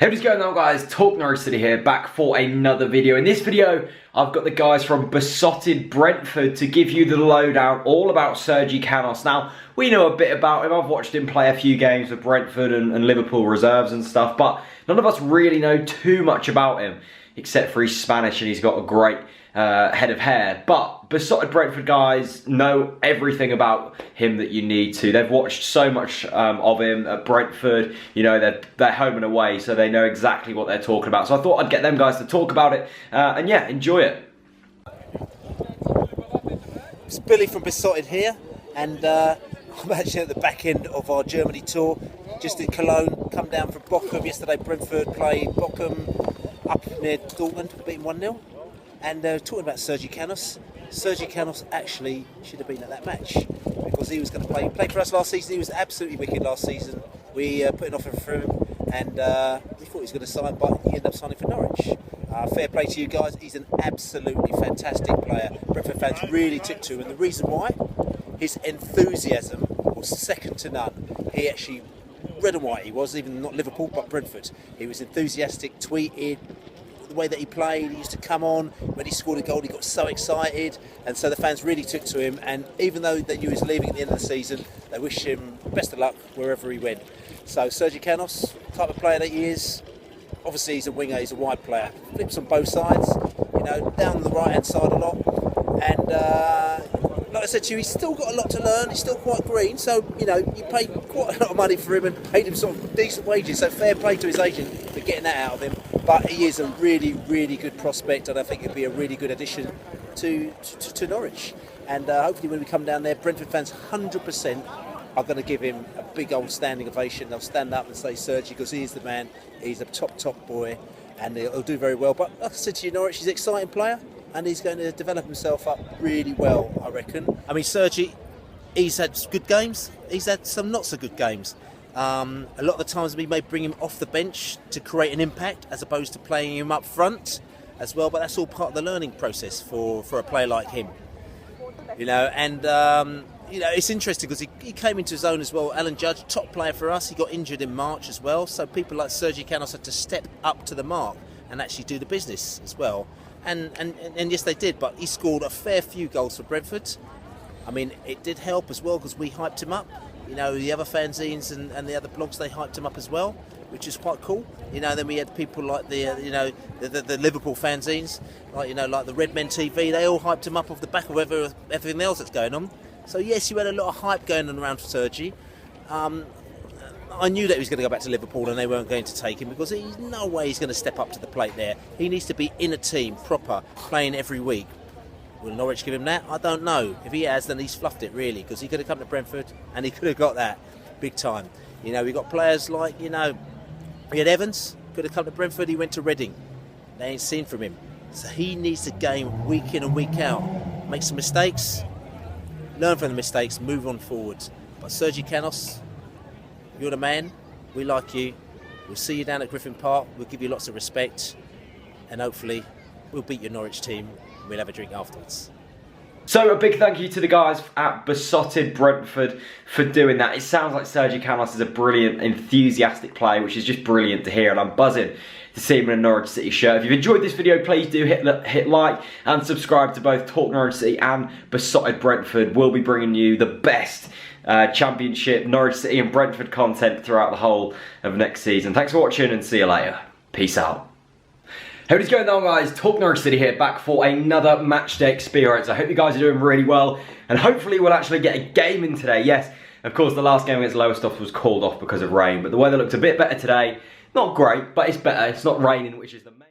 Hey, what's going on, guys? TalkNorwichCity here, back for another video. In this video, I've got the guys from Beesotted Brentford to give you the lowdown all about Sergi Canos. Now, we know a bit about him. I've watched him play a few games with Brentford and Liverpool reserves and stuff, but none of us really know too much about him, except for he's Spanish and he's got a great head of hair. But Beesotted Brentford guys know everything about him that you need to. They've watched so much of him at Brentford. You know, they're home and away, so they know exactly what they're talking about. So I thought I'd get them guys to talk about it, and yeah, enjoy it. It's Billy from Beesotted here, and I'm actually at the back end of our Germany tour, just in Cologne. Come down from Bochum. Yesterday Brentford played Bochum up near Dortmund, beating 1-0. And talking about Sergi Canos. Sergi Canos actually should have been at that match because he was going to play for us last season. He was absolutely wicked last season. We put an offer for him, and we thought he was going to sign, but he ended up signing for Norwich. Fair play to you guys. He's an absolutely fantastic player. Brentford fans really took to him, and the reason why, his enthusiasm was second to none. He actually, red and white he was, even not Liverpool but Brentford. He was enthusiastic, tweeted. The way that he played, he used to come on when he scored a goal, he got so excited, and so the fans really took to him. And even though they knew he was leaving at the end of the season, they wish him best of luck wherever he went. So Sergi Canos, type of player that he is, obviously he's a winger, he's a wide player, flips on both sides, you know, down the right hand side a lot, and like I said to you, he's still got a lot to learn. He's still quite green, so you know you paid quite a lot of money for him and paid him sort of decent wages. So fair play to his agent for getting that out of him. But he is a really, really good prospect, and I think he'll be a really good addition to Norwich. And hopefully, when we come down there, Brentford fans 100% are going to give him a big old standing ovation. They'll stand up and say Sergi, because he is the man. He's a top boy, and he'll do very well. But like I said to you, Norwich, he's an exciting player, and he's going to develop himself up really well, I reckon. I mean, Sergi, he's had good games. He's had some not so good games. A lot of the times we may bring him off the bench to create an impact as opposed to playing him up front as well, but that's all part of the learning process for a player like him. You know, and you know, it's interesting because he came into his own as well. Alan Judge, top player for us, he got injured in March as well, so people like Sergi Canos had to step up to the mark and actually do the business as well. And yes, they did, but he scored a fair few goals for Brentford. I mean, it did help as well because we hyped him up. You know, the other fanzines and the other blogs, they hyped him up as well, which is quite cool. You know, then we had people like the Liverpool fanzines, like, you know, like the Red Men TV, they all hyped him up off the back of everything else that's going on. So yes, you had a lot of hype going on around Sergi. I knew that he was going to go back to Liverpool and they weren't going to take him because there's no way he's going to step up to the plate there. He needs to be in a team, proper, playing every week. Will Norwich give him that? I don't know. If he has, then he's fluffed it, really, because he could have come to Brentford and he could have got that big time. You know, we got players like, you know, we had Evans, could have come to Brentford, he went to Reading. They ain't seen from him. So he needs to game week in and week out. Make some mistakes, learn from the mistakes, move on forward. But Sergi Canos, you're the man. We like you. We'll see you down at Griffin Park. We'll give you lots of respect. And hopefully, we'll beat your Norwich team. We'll have a drink afterwards. So a big thank you to the guys at Beesotted Brentford for doing that. It sounds like Sergi Canos is a brilliant, enthusiastic player, which is just brilliant to hear, and I'm buzzing to see him in a Norwich City shirt. If you've enjoyed this video, please do hit like and subscribe to both TalkNorwichCity and Beesotted Brentford. We'll be bringing you the best Championship, Norwich City and Brentford content throughout the whole of next season. Thanks for watching and see you later. Peace out. Hey, what's going on, guys? TalkNorwichCity here, back for another matchday experience. I hope you guys are doing really well, and hopefully we'll actually get a game in today. Yes, of course, the last game against Lowestoft was called off because of rain, but the weather looks a bit better today. Not great, but it's better. It's not raining, which is the main...